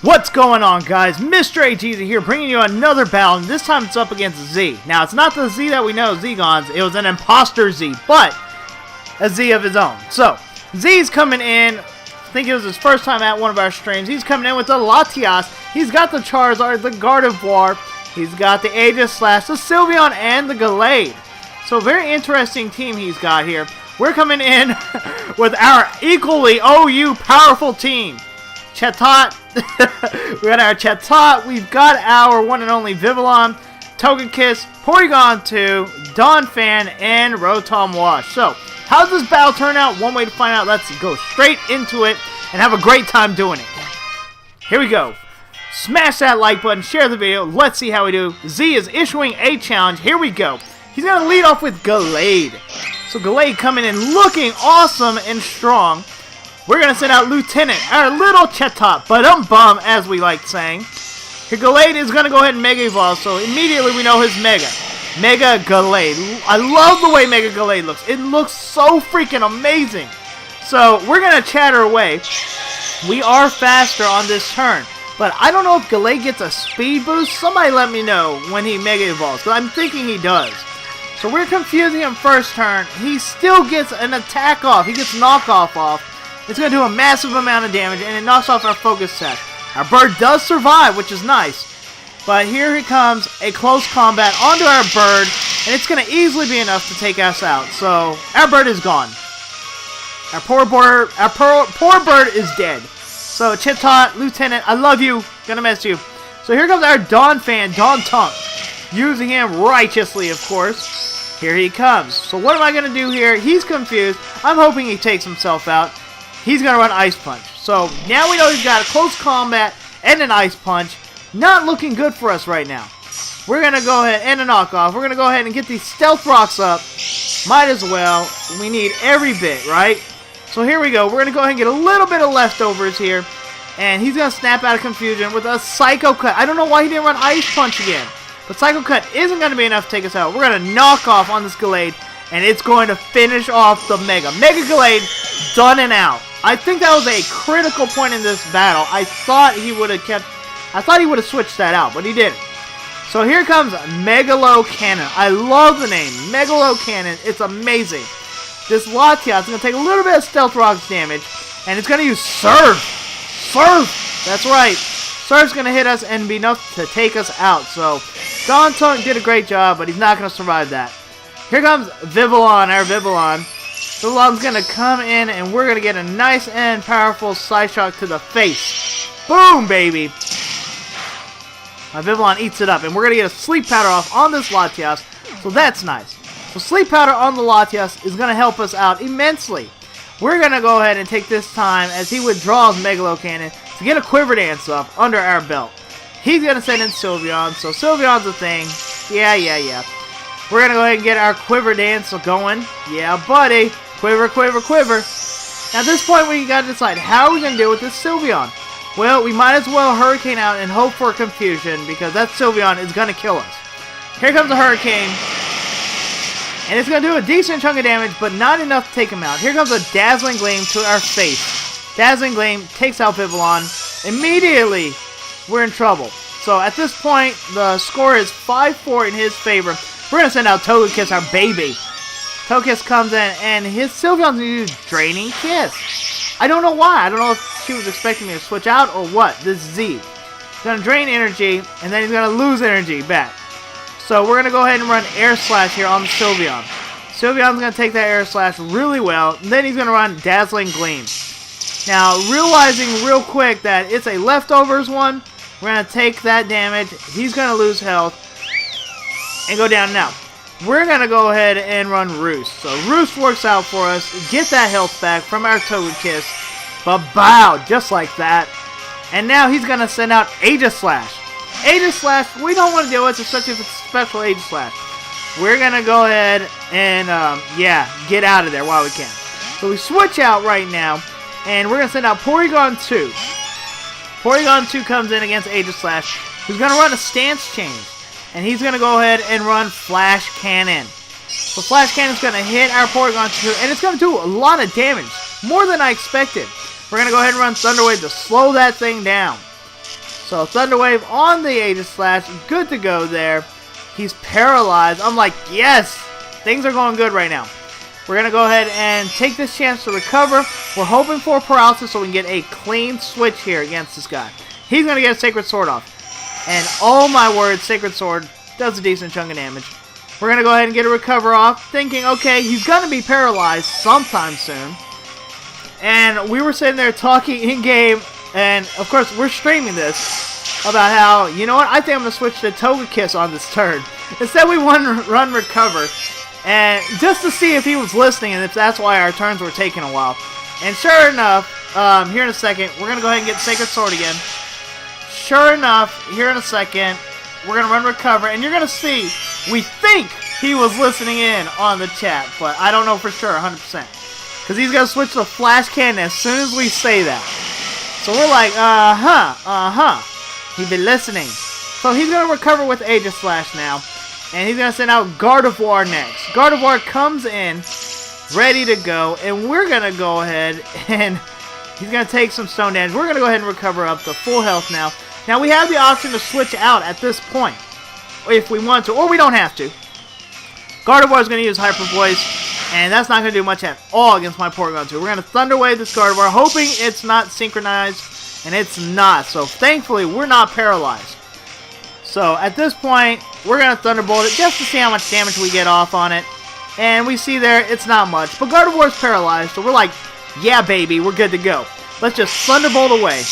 What's going on, guys? Mr. AG here bringing you another battle, and this time it's up against Z. Now, it's not the Z that we know, Zegons. It was an imposter Z, but a Z of his own. So, Z's coming in. I think it was his first time at one of our streams. He's coming in with the Latias. He's got the Charizard, the Gardevoir. He's got the Aegislash, the Sylveon, and the Gallade. So, very interesting team he's got here. We're coming in with our equally OU powerful team. Chatot, we got our Chatot, we've got our one and only Vivillon, Togekiss, Porygon 2, Donphan, and Rotom Wash. So, how does this battle turn out? One way to find out, let's go straight into it and have a great time doing it. Here we go. Smash that like button, share the video, let's see how we do. Z is issuing a challenge, here we go. He's going to lead off with Gallade. So Gallade coming in looking awesome and strong. We're going to send out Lieutenant, our little Chatot, bum as we like saying. Here Gallade is going to go ahead and Mega Evolve, so immediately we know his Mega. Mega Gallade. I love the way Mega Gallade looks. It looks so freaking amazing. So we're going to chatter away. We are faster on this turn. But I don't know if Gallade gets a speed boost. Somebody let me know when he Mega Evolves, because I'm thinking he does. So we're confusing him first turn. He still gets an attack off. He gets knockoff off. It's going to do a massive amount of damage, and it knocks off our focus tech. Our bird does survive, which is nice. But here it comes, a close combat onto our bird, and it's going to easily be enough to take us out. So, our bird is gone. Our poor bird is dead. So, Chatot, Lieutenant, I love you. Gonna miss you. So here comes our Donphan, Dontunk. Using him righteously, of course. Here he comes. So what am I going to do here? He's confused. I'm hoping he takes himself out. He's going to run Ice Punch. So now we know he's got a close combat and an Ice Punch. Not looking good for us right now. We're going to go ahead and a knockoff. We're going to go ahead and get these Stealth Rocks up. Might as well. We need every bit, right? So here we go. We're going to go ahead and get a little bit of leftovers here. And he's going to snap out of confusion with a Psycho Cut. I don't know why he didn't run Ice Punch again. But Psycho Cut isn't going to be enough to take us out. We're going to knock off on this Gallade. And it's going to finish off the Mega. Mega Gallade done and out. I think that was a critical point in this battle. I thought he would have switched that out, but he didn't. So here comes Megalo Cannon. I love the name. Megalo Cannon. It's amazing. This Latias is going to take a little bit of Stealth Rocks damage. And it's going to use Surf. Surf! That's right. Surf's going to hit us and be enough to take us out. So Dontunk did a great job, but he's not going to survive that. Here comes Vivillon, our Vivillon. Vivillon's going to come in, and we're going to get a nice and powerful Side Shock to the face. Boom, baby. My Vivillon eats it up, and we're going to get a Sleep Powder off on this Latias, so that's nice. So Sleep Powder on the Latias is going to help us out immensely. We're going to go ahead and take this time as he withdraws Megalo Cannon to get a Quiver Dance up under our belt. He's going to send in Sylveon, so Sylveon's a thing. Yeah. We're going to go ahead and get our Quiver Dance going. Yeah, buddy. Quiver, quiver, quiver. Now, at this point, we got to decide how are we going to deal with this Sylveon. Well, we might as well Hurricane out and hope for confusion because that Sylveon is going to kill us. Here comes a Hurricane. And it's going to do a decent chunk of damage, but not enough to take him out. Here comes a Dazzling Gleam to our face. Dazzling Gleam takes out Vivillon. Immediately, we're in trouble. So, at this point, the score is 5-4 in his favor. We're going to send out Togekiss, our baby. Togekiss comes in, and his Sylveon's going to use Draining Kiss. I don't know why. I don't know if she was expecting me to switch out or what. This Z. He's going to drain energy, and then he's going to lose energy back. So we're going to go ahead and run Air Slash here on the Sylveon. Sylveon's going to take that Air Slash really well, and then he's going to run Dazzling Gleam. Now, realizing real quick that it's a leftovers one, we're going to take that damage. He's going to lose health and go down now. We're going to go ahead and run Roost. So Roost works out for us. Get that health back from our Togekiss. Ba-bow, just like that. And now he's going to send out Aegislash. Aegislash, we don't want to deal with, especially if it's special Aegislash. We're going to go ahead and, get out of there while we can. So we switch out right now, and we're going to send out Porygon 2. Porygon 2 comes in against Aegislash, who's going to run a Stance Change. And he's going to go ahead and run Flash Cannon. So Flash Cannon's going to hit our Porygon 2, and it's going to do a lot of damage. More than I expected. We're going to go ahead and run Thunder Wave to slow that thing down. So Thunder Wave on the Aegis Slash, good to go there. He's paralyzed. I'm like, yes, things are going good right now. We're going to go ahead and take this chance to recover. We're hoping for paralysis so we can get a clean switch here against this guy. He's going to get a Sacred Sword off. And oh my word, Sacred Sword does a decent chunk of damage. We're going to go ahead and get a recover off, thinking, okay, he's going to be paralyzed sometime soon. And we were sitting there talking in-game, and of course, we're streaming this, about how, you know what, I think I'm going to switch to Togekiss on this turn. Instead, we run recover, and just to see if he was listening, and if that's why our turns were taking a while. And sure enough, here in a second, we're going to go ahead and get Sacred Sword again. Sure enough, here in a second, we're going to run recover, and you're going to see, we think he was listening in on the chat, but I don't know for sure, 100%. Because he's going to switch to Flash Cannon as soon as we say that. So we're like, he'd been listening. So he's going to recover with Aegis Slash now, and he's going to send out Gardevoir next. Gardevoir comes in, ready to go, and we're going to go ahead and he's going to take some stone damage. We're going to go ahead and recover up to full health now. Now we have the option to switch out at this point, if we want to, or we don't have to. Gardevoir is going to use Hyper Voice, and that's not going to do much at all against my Porygon 2. We're going to Thunder Wave this Gardevoir, hoping it's not synchronized, and it's not. So thankfully, we're not paralyzed. So at this point, we're going to Thunderbolt it just to see how much damage we get off on it. And we see there, it's not much. But Gardevoir's paralyzed, so we're like, yeah, baby, we're good to go. Let's just Thunderbolt away.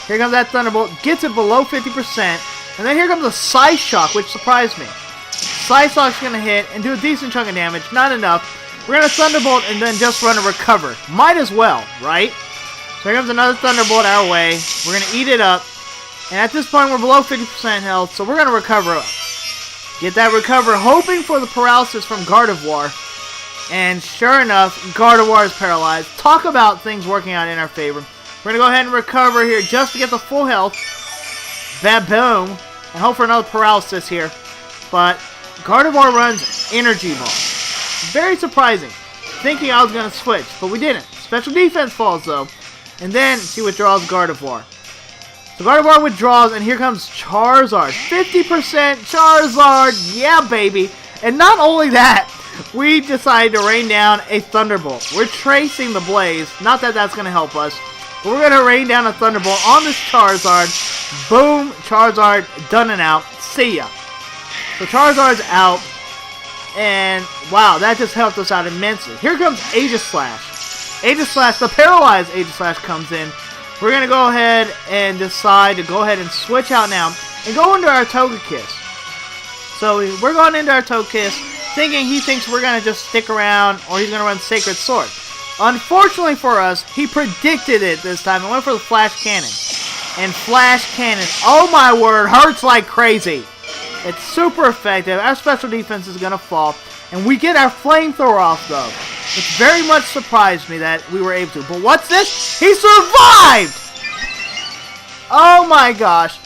Here comes that Thunderbolt, gets it below 50%, and then here comes a Psyshock, which surprised me. Psyshock's going to hit and do a decent chunk of damage, not enough. We're going to Thunderbolt and then just run a recover. Might as well, right? So here comes another Thunderbolt our way. We're going to eat it up, and at this point we're below 50% health, so we're going to recover up. Get that recover, hoping for the paralysis from Gardevoir. And sure enough, Gardevoir is paralyzed. Talk about things working out in our favor. We're going to go ahead and recover here just to get the full health. Baboom. And hope for another paralysis here. But Gardevoir runs Energy Ball. Very surprising. Thinking I was going to switch, but we didn't. Special defense falls though. And then she withdraws Gardevoir. So Gardevoir withdraws, and here comes Charizard. 50% Charizard. Yeah, baby. And not only that, we decided to rain down a Thunderbolt. We're tracing the Blaze. Not that that's going to help us. But we're going to rain down a Thunderbolt on this Charizard. Boom. Charizard done and out. See ya. So Charizard's out. And wow, that just helped us out immensely. Here comes Aegis Slash. Aegis Slash, the paralyzed Aegis Slash comes in. We're going to go ahead and decide to go ahead and switch out now and go into our Togekiss. So we're going into our Togekiss thinking he thinks we're going to just stick around or he's going to run Sacred Sword. Unfortunately for us, he predicted it this time and went for the Flash Cannon. And Flash Cannon, oh my word, hurts like crazy. It's super effective. Our special defense is going to fall. And we get our Flamethrower off though. Which very much surprised me that we were able to. But what's this? He survived! Oh my gosh.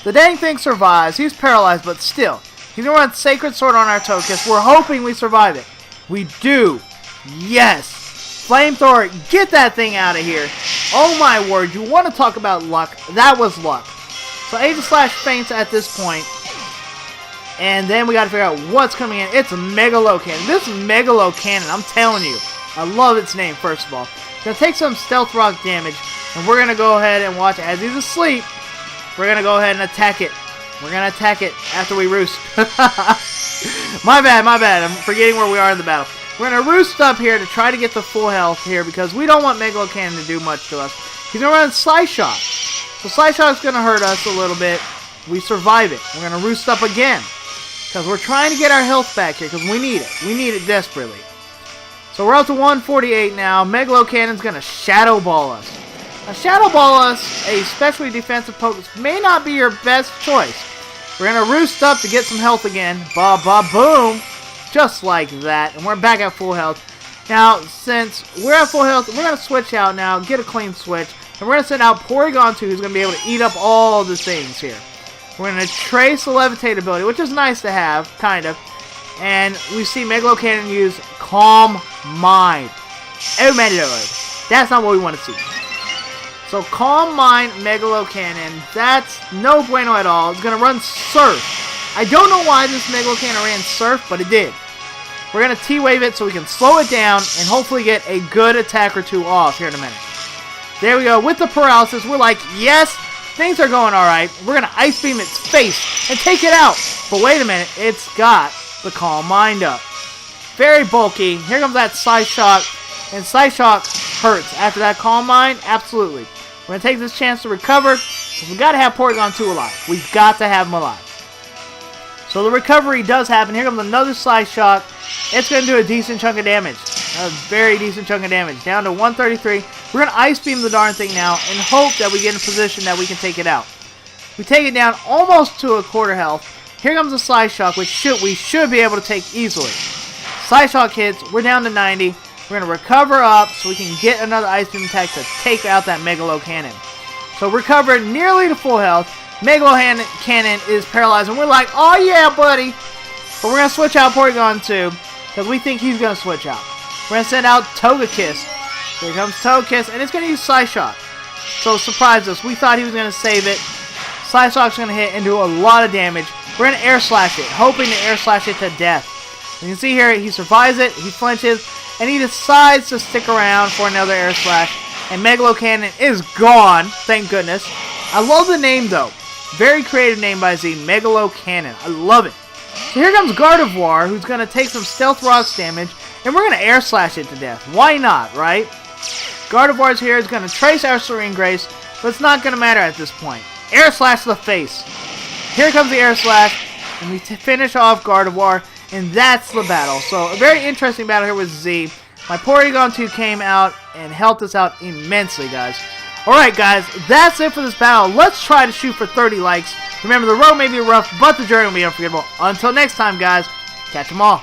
The dang thing survives. He's paralyzed, but still. He's going to run Sacred Sword on our Togekiss. We're hoping we survive it. We do. Yes. Flamethrower, get that thing out of here. Oh my word. You want to talk about luck? That was luck. So Aegis Slash faints at this point. And then we got to figure out what's coming in. It's a Megalo Cannon. This Megalo Cannon, I'm telling you, I love its name, first of all. It's going to take some Stealth Rock damage. And we're going to go ahead and watch as he's asleep. We're going to go ahead and attack it. We're going to attack it after we roost. My bad. I'm forgetting where we are in the battle. We're going to roost up here to try to get the full health here because we don't want Megalo Cannon to do much to us. He's going to run Psyshock. So Psyshock's going to hurt us a little bit. We survive it. We're going to roost up again. Because we're trying to get our health back here, because we need it. We need it desperately. So we're up to 148 now. Megalo Cannon's going to Shadow Ball us. Now, Shadow Ball us, a specially defensive Pokemon, may not be your best choice. We're going to roost up to get some health again. Ba-ba-boom. Just like that. And we're back at full health. Now, since we're at full health, we're going to switch out now, get a clean switch. And we're going to send out Porygon 2, who's going to be able to eat up all the things here. We're going to trace the Levitate ability, which is nice to have, kind of. And we see Megalo Cannon use Calm Mind. Oh my lord. That's not what we want to see. So Calm Mind Megalo Cannon, that's no bueno at all. It's going to run Surf. I don't know why this Megalo Cannon ran Surf, but it did. We're going to T-Wave it so we can slow it down and hopefully get a good attack or two off here in a minute. There we go. With the paralysis, we're like, yes, things are going alright. We're going to Ice Beam its face and take it out. But wait a minute, it's got the Calm Mind up. Very bulky. Here comes that Side Shock. And Side Shock hurts. After that Calm Mind, absolutely. We're going to take this chance to recover. We've got to have Porygon 2 alive. We've got to have him alive. So the recovery does happen. Here comes another Side Shock. It's going to do a decent chunk of damage. A very decent chunk of damage. Down to 133. We're going to Ice Beam the darn thing now and hope that we get in a position that we can take it out. We take it down almost to a quarter health. Here comes a Side Shock, which we should be able to take easily. Side Shock hits. We're down to 90. We're going to recover up so we can get another Ice Beam attack to take out that Megalo Cannon. So recovered nearly to full health. Megalo Cannon is paralyzed, and we're like, oh yeah, buddy. But we're going to switch out Porygon 2 because we think he's going to switch out. We're going to send out Togekiss. Here comes Togekiss, and it's going to use Side Shock. So surprise us. We thought he was going to save it. Side Shock's going to hit and do a lot of damage. We're going to Air Slash it, hoping to Air Slash it to death. You can see here, he survives it, he flinches, and he decides to stick around for another Air Slash. And Megalo Cannon is gone, thank goodness. I love the name though. Very creative name by Z, Megalo Cannon. I love it. So here comes Gardevoir, who's going to take some Stealth Rocks damage, and we're going to Air Slash it to death. Why not, right? Gardevoir's here is going to trace our Serene Grace, but it's not going to matter at this point. Air Slash to the face. Here comes the Air Slash, and we finish off Gardevoir. And that's the battle. So, a very interesting battle here with Z. My Porygon 2 came out and helped us out immensely, guys. Alright, guys, that's it for this battle. Let's try to shoot for 30 likes. Remember, the road may be rough, but the journey will be unforgettable. Until next time, guys, catch them all.